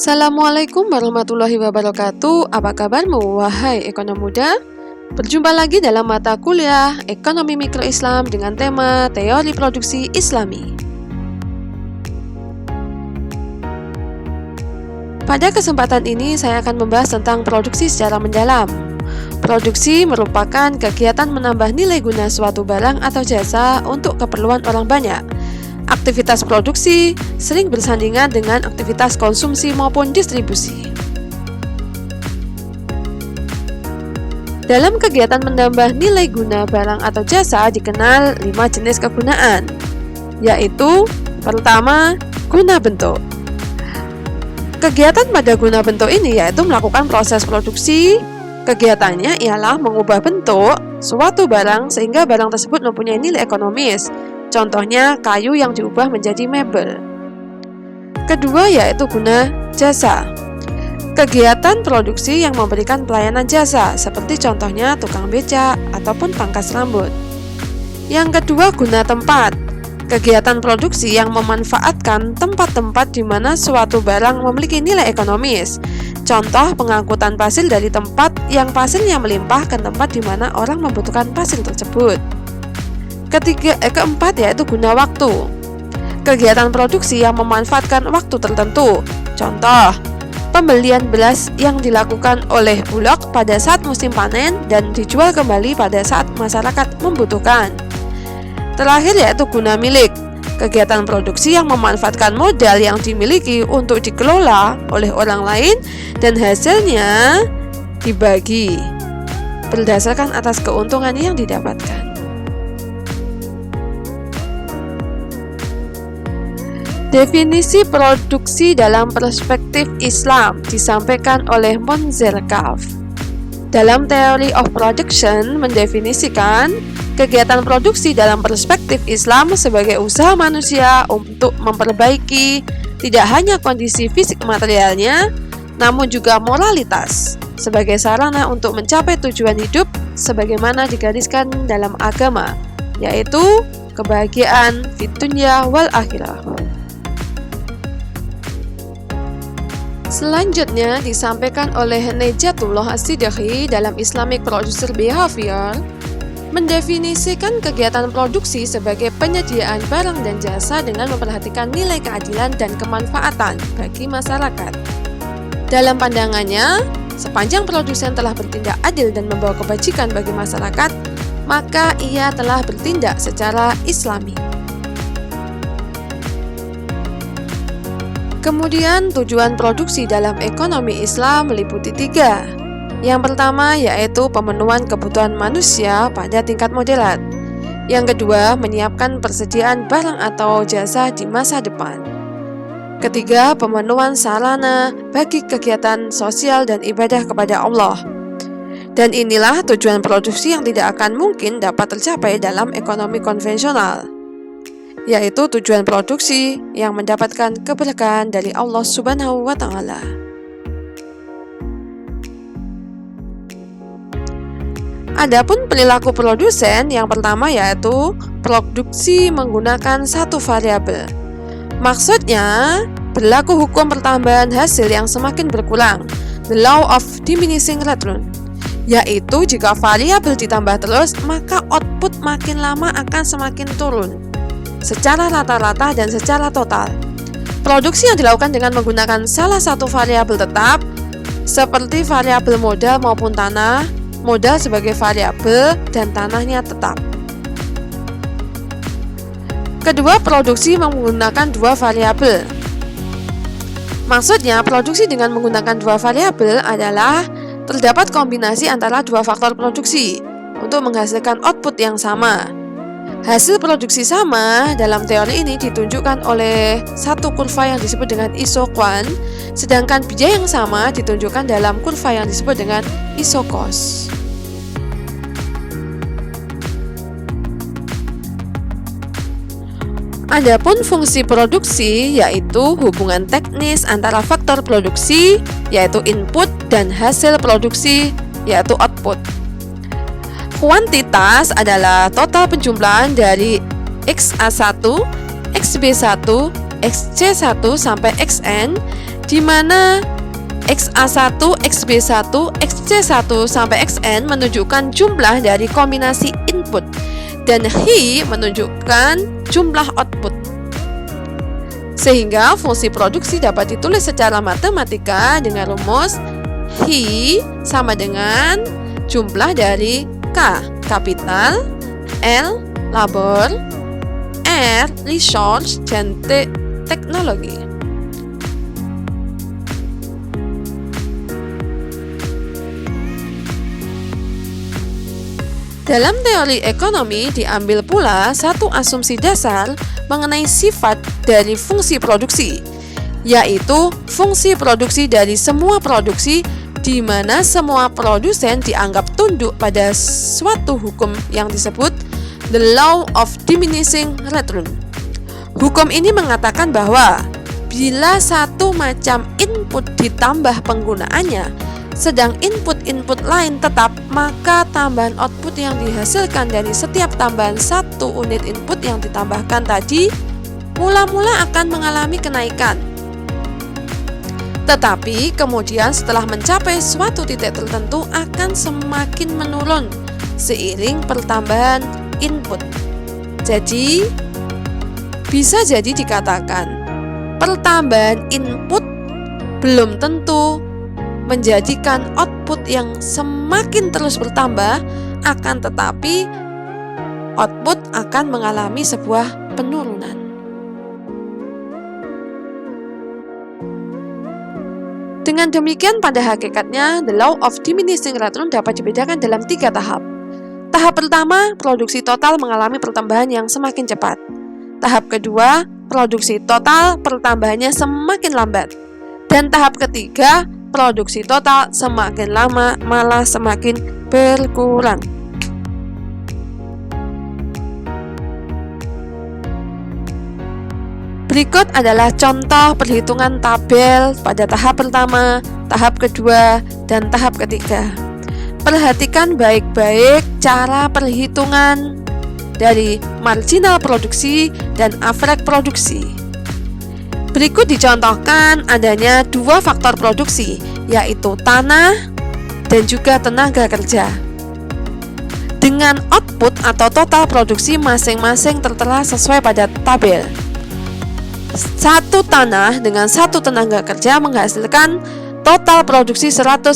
Assalamualaikum warahmatullahi wabarakatuh. Apa kabarmu, wahai ekonom muda? Berjumpa lagi dalam mata kuliah Ekonomi Mikro Islam dengan tema Teori Produksi Islami. Pada kesempatan ini, saya akan membahas tentang produksi secara mendalam. Produksi merupakan kegiatan menambah nilai guna suatu barang atau jasa untuk keperluan orang banyak. Aktivitas produksi sering bersandingan dengan aktivitas konsumsi maupun distribusi. Dalam kegiatan menambah nilai guna barang atau jasa dikenal 5 jenis kegunaan, yaitu pertama, guna bentuk. Kegiatan pada guna bentuk ini yaitu melakukan proses produksi. Kegiatannya ialah mengubah bentuk suatu barang sehingga barang tersebut mempunyai nilai ekonomis. Contohnya kayu yang diubah menjadi mebel. Kedua yaitu guna jasa. Kegiatan produksi yang memberikan pelayanan jasa, seperti contohnya tukang becak ataupun pangkas rambut. Yang kedua guna tempat. Kegiatan produksi yang memanfaatkan tempat-tempat di mana suatu barang memiliki nilai ekonomis. Contoh pengangkutan pasir dari tempat yang pasirnya melimpah ke tempat di mana orang membutuhkan pasir tersebut. Keempat yaitu guna waktu. Kegiatan produksi yang memanfaatkan waktu tertentu. Contoh, pembelian beras yang dilakukan oleh Bulog pada saat musim panen dan dijual kembali pada saat masyarakat membutuhkan. Terakhir yaitu guna milik. Kegiatan produksi yang memanfaatkan modal yang dimiliki untuk dikelola oleh orang lain dan hasilnya dibagi berdasarkan atas keuntungan yang didapatkan. Definisi produksi dalam perspektif Islam disampaikan oleh Monzerkaf. Dalam Theory of Production mendefinisikan kegiatan produksi dalam perspektif Islam sebagai usaha manusia untuk memperbaiki tidak hanya kondisi fisik materialnya, namun juga moralitas sebagai sarana untuk mencapai tujuan hidup sebagaimana digariskan dalam agama, yaitu kebahagiaan fid dunya wal akhirah. Selanjutnya disampaikan oleh Nejatullah As-Siddiqi dalam Islamic Producer Behavior mendefinisikan kegiatan produksi sebagai penyediaan barang dan jasa dengan memperhatikan nilai keadilan dan kemanfaatan bagi masyarakat. Dalam pandangannya, sepanjang produsen telah bertindak adil dan membawa kebajikan bagi masyarakat, maka ia telah bertindak secara Islami. Kemudian tujuan produksi dalam ekonomi Islam meliputi 3. Yang pertama yaitu pemenuhan kebutuhan manusia pada tingkat moderat. Yang kedua, menyiapkan persediaan barang atau jasa di masa depan. Ketiga, pemenuhan sarana bagi kegiatan sosial dan ibadah kepada Allah. Dan inilah tujuan produksi yang tidak akan mungkin dapat tercapai dalam ekonomi konvensional, yaitu tujuan produksi yang mendapatkan keberkahan dari Allah Subhanahu wa Ta'ala. Adapun perilaku produsen yang pertama yaitu produksi menggunakan satu variabel. Maksudnya, berlaku hukum pertambahan hasil yang semakin berkurang, the law of diminishing return, yaitu jika variabel ditambah terus, maka output makin lama akan semakin turun secara rata-rata dan secara total. Produksi yang dilakukan dengan menggunakan salah satu variabel tetap, seperti variabel modal maupun tanah, modal sebagai variabel dan tanahnya tetap. Kedua, produksi menggunakan dua variabel. Maksudnya, produksi dengan menggunakan dua variabel adalah terdapat kombinasi antara dua faktor produksi untuk menghasilkan output yang sama. Hasil produksi sama dalam teori ini ditunjukkan oleh satu kurva yang disebut dengan isoquant, sedangkan biaya yang sama ditunjukkan dalam kurva yang disebut dengan isocos. Adapun fungsi produksi yaitu hubungan teknis antara faktor produksi yaitu input dan hasil produksi yaitu output. Kuantitas adalah total penjumlahan dari XA1, XB1, XC1 sampai XN di mana XA1, XB1, XC1 sampai XN menunjukkan jumlah dari kombinasi input dan Hi menunjukkan jumlah output. Sehingga fungsi produksi dapat ditulis secara matematika dengan rumus Hi sama dengan jumlah dari K kapital, L labor, R resource, dan T teknologi. Dalam teori ekonomi diambil pula satu asumsi dasar mengenai sifat dari fungsi produksi, yaitu fungsi produksi dari semua produksi di mana semua produsen dianggap tunduk pada suatu hukum yang disebut the law of diminishing return. Hukum ini mengatakan bahwa bila satu macam input ditambah penggunaannya, sedang input-input lain tetap, maka tambahan output yang dihasilkan dari setiap tambahan satu unit input yang ditambahkan tadi mula-mula akan mengalami kenaikan. Tetapi kemudian setelah mencapai suatu titik tertentu akan semakin menurun seiring pertambahan input. Jadi, bisa jadi dikatakan pertambahan input belum tentu menjadikan output yang semakin terus bertambah, akan tetapi output akan mengalami sebuah penurunan. Dengan demikian, pada hakikatnya, the law of diminishing return dapat dibedakan dalam 3 tahap. Tahap pertama, produksi total mengalami pertambahan yang semakin cepat. Tahap kedua, produksi total pertambahannya semakin lambat. Dan tahap ketiga, produksi total semakin lama malah semakin berkurang. Berikut adalah contoh perhitungan tabel pada tahap pertama, tahap kedua, dan tahap ketiga. Perhatikan baik-baik cara perhitungan dari marginal produksi dan average produksi. Berikut dicontohkan adanya 2 faktor produksi, yaitu tanah dan juga tenaga kerja. Dengan output atau total produksi masing-masing tertera sesuai pada tabel. Satu tanah dengan satu tenaga kerja menghasilkan total produksi 150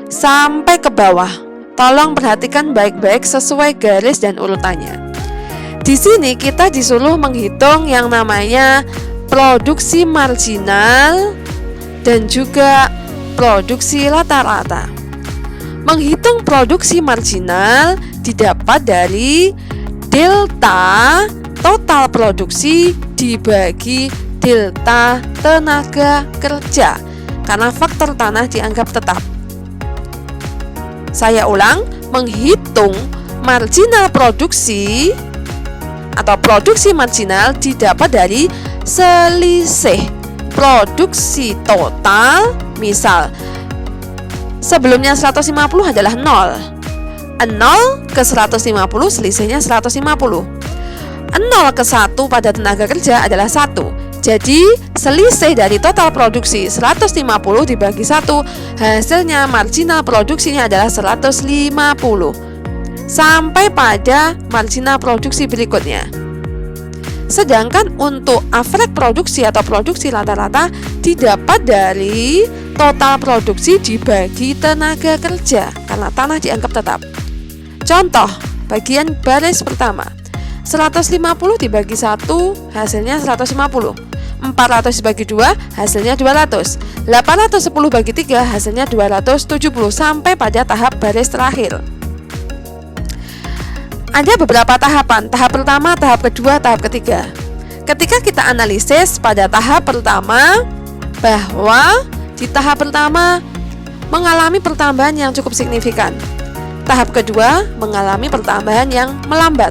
sampai ke bawah. Tolong perhatikan baik-baik sesuai garis dan urutannya. Di sini kita disuruh menghitung yang namanya produksi marginal dan juga produksi rata-rata. Menghitung produksi marginal didapat dari delta total produksi dibagi delta tenaga kerja, karena faktor tanah dianggap tetap. Saya ulang, menghitung marginal produksi atau produksi marginal didapat dari selisih produksi total. Misal sebelumnya 150 adalah 0 ke 150 selisihnya 150. 0 ke 1 pada tenaga kerja adalah 1. Jadi selisih dari total produksi 150 dibagi 1, hasilnya marginal produksinya adalah 150. Sampai pada marginal produksi berikutnya. Sedangkan untuk average produksi atau produksi rata-rata didapat dari total produksi dibagi tenaga kerja, karena tanah dianggap tetap. Contoh, bagian baris pertama, 150 dibagi 1 hasilnya 150, 400 dibagi 2 hasilnya 200, 810 bagi 3 hasilnya 270, sampai pada tahap baris terakhir. Ada beberapa tahapan, tahap pertama, tahap kedua, tahap ketiga. Ketika kita analisis pada tahap pertama, bahwa di tahap pertama mengalami pertambahan yang cukup signifikan. Tahap kedua mengalami pertambahan yang melambat.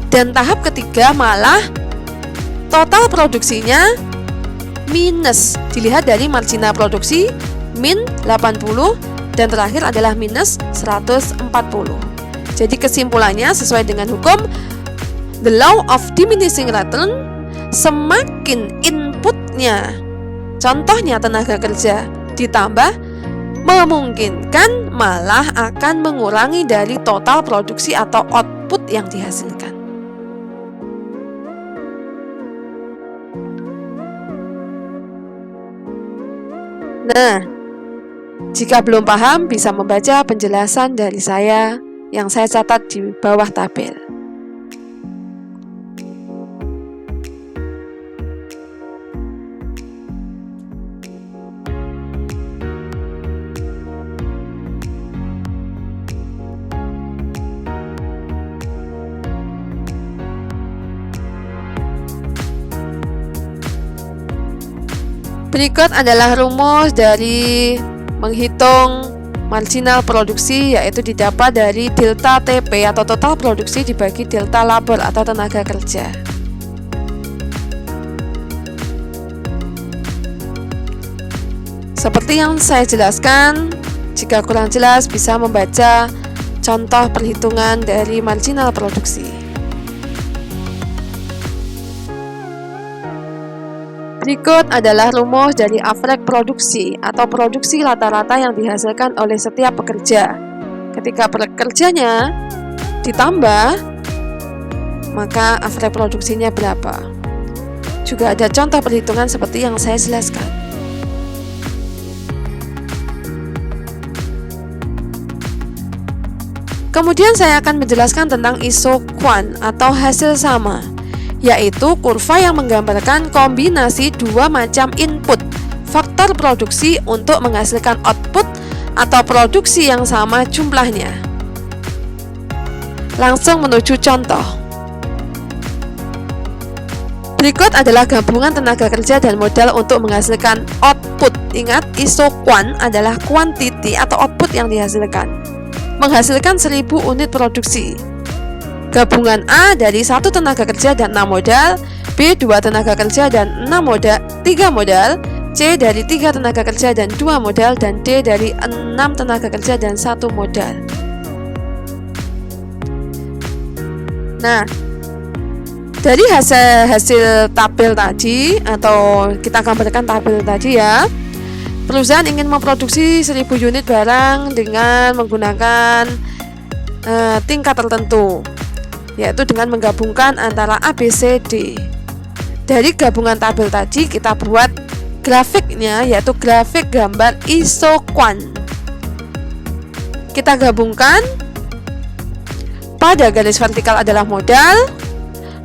Dan tahap ketiga malah total produksinya minus. Dilihat dari marginal produksi min 80 dan terakhir adalah minus 140. Jadi kesimpulannya sesuai dengan hukum the law of diminishing return, semakin inputnya contohnya tenaga kerja ditambah memungkinkan malah akan mengurangi dari total produksi atau output yang dihasilkan. Nah, jika belum paham bisa membaca penjelasan dari saya yang saya catat di bawah tabel. Berikut adalah rumus dari menghitung marginal produksi, yaitu didapat dari delta TP atau total produksi dibagi delta labor atau tenaga kerja. Seperti yang saya jelaskan, jika kurang jelas bisa membaca contoh perhitungan dari marginal produksi. Berikut adalah rumus dari average produksi atau produksi rata-rata yang dihasilkan oleh setiap pekerja. Ketika pekerjanya ditambah, maka average produksinya berapa. Juga ada contoh perhitungan seperti yang saya jelaskan. Kemudian saya akan menjelaskan tentang isoquant atau hasil sama, yaitu kurva yang menggambarkan kombinasi dua macam input faktor produksi untuk menghasilkan output atau produksi yang sama jumlahnya. Langsung menuju contoh. Berikut adalah gabungan tenaga kerja dan modal untuk menghasilkan output. Ingat, isoquant adalah kuantiti atau output yang dihasilkan. Menghasilkan 1000 unit produksi. Gabungan A dari 1 tenaga kerja dan 6 modal, B 2 tenaga kerja dan 3 modal, C dari 3 tenaga kerja dan 2 modal, dan D dari 6 tenaga kerja dan 1 modal. Nah, dari hasil tabel tadi, atau kita gambarkan tabel tadi ya, perusahaan ingin memproduksi 1000 unit barang dengan menggunakan tingkat tertentu, yaitu dengan menggabungkan antara A, B, C, D. Dari gabungan tabel tadi kita buat grafiknya, yaitu grafik gambar isoquant. Kita gabungkan, pada garis vertikal adalah modal,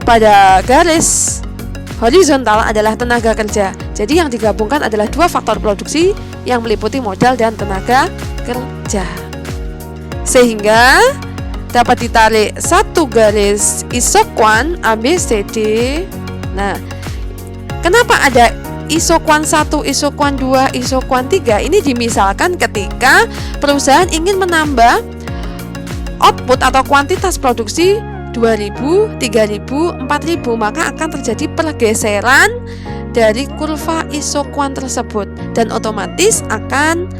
pada garis horizontal adalah tenaga kerja. Jadi yang digabungkan adalah dua faktor produksi yang meliputi modal dan tenaga kerja. Sehingga dapat ditarik satu garis isoquant ABCD. Nah, kenapa ada isoquant 1, isoquant 2, isoquant 3? Ini dimisalkan ketika perusahaan ingin menambah output atau kuantitas produksi 2000, 3000, 4000, maka akan terjadi pergeseran dari kurva isoquant tersebut dan otomatis akan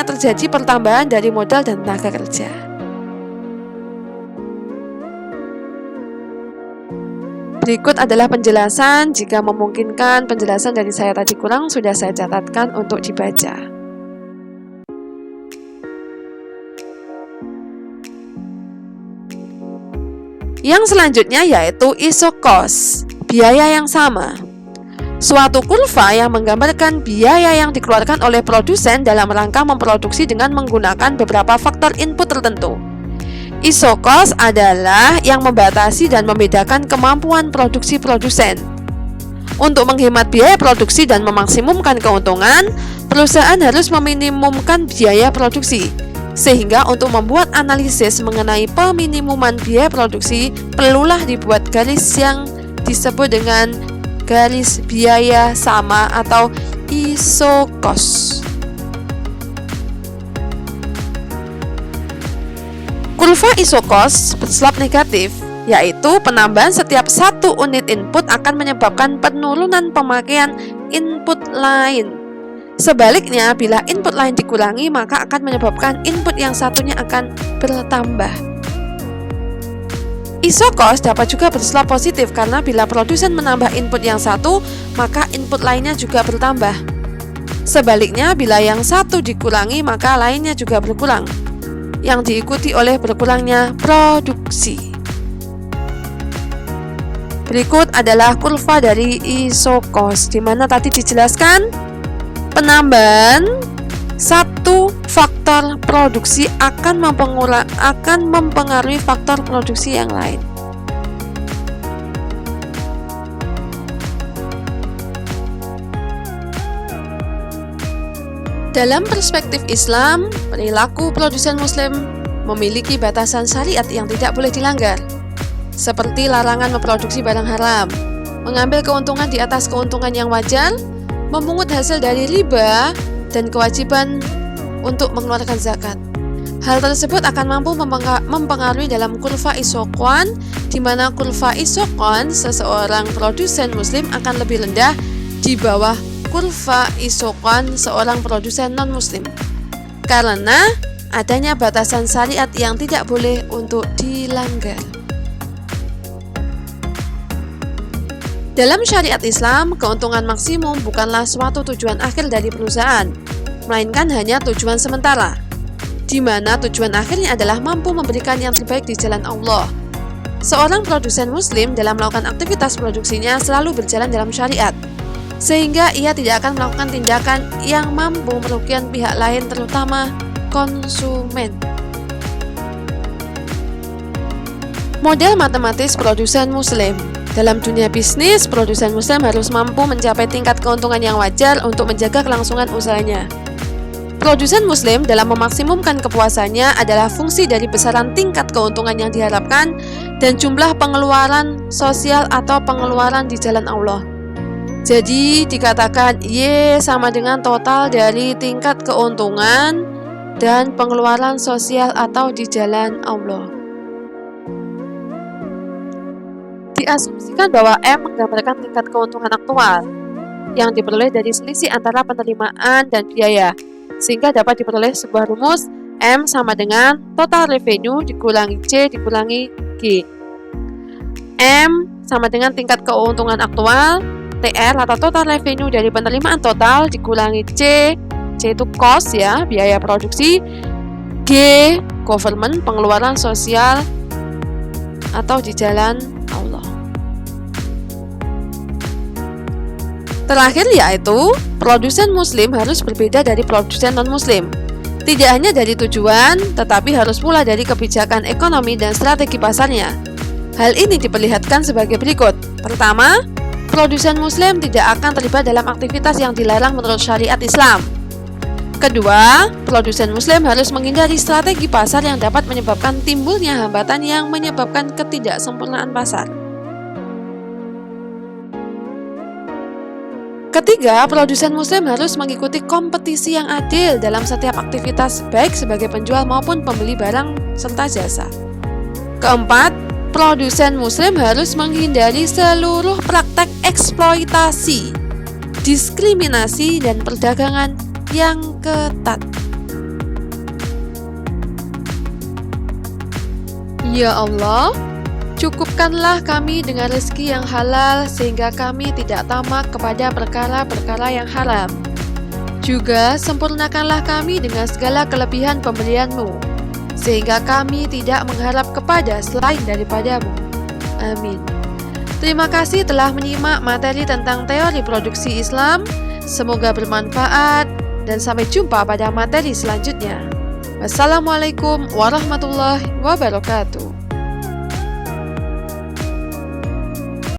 terjadi pertambahan dari modal dan tenaga kerja. Berikut adalah penjelasan. Jika memungkinkan penjelasan dari saya tadi kurang, sudah saya catatkan untuk dibaca. Yang selanjutnya yaitu isocost, biaya yang sama. Suatu kurva yang menggambarkan biaya yang dikeluarkan oleh produsen dalam rangka memproduksi dengan menggunakan beberapa faktor input tertentu. Isocost adalah yang membatasi dan membedakan kemampuan produksi produsen. Untuk menghemat biaya produksi dan memaksimumkan keuntungan, perusahaan harus meminimumkan biaya produksi. Sehingga untuk membuat analisis mengenai peminimuman biaya produksi, perlulah dibuat garis yang disebut dengan garis biaya sama atau isocost. Kurva isocost berslop negatif, yaitu penambahan setiap 1 unit input akan menyebabkan penurunan pemakaian input lain. Sebaliknya, bila input lain dikurangi, maka akan menyebabkan input yang satunya akan bertambah. Isu cost dapat juga bersifat positif karena bila produsen menambah input yang satu, maka input lainnya juga bertambah. Sebaliknya, bila yang satu dikurangi, maka lainnya juga berkurang, yang diikuti oleh berkurangnya produksi. Berikut adalah kurva dari isu cost, di mana tadi dijelaskan penambahan satu faktor produksi akan mempengaruhi faktor produksi yang lain. Dalam perspektif Islam, perilaku produsen Muslim memiliki batasan syariat yang tidak boleh dilanggar, seperti larangan memproduksi barang haram, mengambil keuntungan di atas keuntungan yang wajar, memungut hasil dari riba, dan kewajiban untuk mengeluarkan zakat. Hal tersebut akan mampu mempengaruhi dalam kurva isokwan, di mana kurva isokwan seseorang produsen Muslim akan lebih rendah di bawah kurva isokwan seorang produsen non-Muslim, karena adanya batasan syariat yang tidak boleh untuk dilanggar. Dalam syariat Islam, keuntungan maksimum bukanlah suatu tujuan akhir dari perusahaan, melainkan hanya tujuan sementara, di mana tujuan akhirnya adalah mampu memberikan yang terbaik di jalan Allah. Seorang produsen Muslim dalam melakukan aktivitas produksinya selalu berjalan dalam syariat, sehingga ia tidak akan melakukan tindakan yang mampu merugikan pihak lain, terutama konsumen. Model matematis produsen Muslim. Dalam dunia bisnis, produsen Muslim harus mampu mencapai tingkat keuntungan yang wajar untuk menjaga kelangsungan usahanya. Produsen Muslim dalam memaksimumkan kepuasannya adalah fungsi dari besaran tingkat keuntungan yang diharapkan dan jumlah pengeluaran sosial atau pengeluaran di jalan Allah. Jadi dikatakan Y sama dengan total dari tingkat keuntungan dan pengeluaran sosial atau di jalan Allah. Diasumsikan bahwa M menggambarkan tingkat keuntungan aktual yang diperoleh dari selisih antara penerimaan dan biaya, sehingga dapat diperoleh sebuah rumus M sama dengan total revenue dikurangi C dikurangi G. M sama dengan tingkat keuntungan aktual, TR atau total revenue dari penerimaan total dikurangi C itu cost ya, biaya produksi, G government, pengeluaran sosial atau di jalan Allah. Terakhir yaitu, produsen Muslim harus berbeda dari produsen non-Muslim. Tidak hanya dari tujuan, tetapi harus pula dari kebijakan ekonomi dan strategi pasarnya. Hal ini diperlihatkan sebagai berikut. Pertama, produsen Muslim tidak akan terlibat dalam aktivitas yang dilarang menurut syariat Islam. Kedua, produsen Muslim harus menghindari strategi pasar yang dapat menyebabkan timbulnya hambatan yang menyebabkan ketidaksempurnaan pasar. Ketiga, produsen Muslim harus mengikuti kompetisi yang adil dalam setiap aktivitas, baik sebagai penjual maupun pembeli barang serta jasa. Keempat, produsen Muslim harus menghindari seluruh praktek eksploitasi, diskriminasi, dan perdagangan yang ketat. Ya Allah, cukupkanlah kami dengan rezeki yang halal sehingga kami tidak tamak kepada perkara-perkara yang haram. Juga sempurnakanlah kami dengan segala kelebihan pemberian-Mu, sehingga kami tidak mengharap kepada selain daripadamu. Amin. Terima kasih telah menyimak materi tentang teori produksi Islam. Semoga bermanfaat dan sampai jumpa pada materi selanjutnya. Wassalamualaikum warahmatullahi wabarakatuh.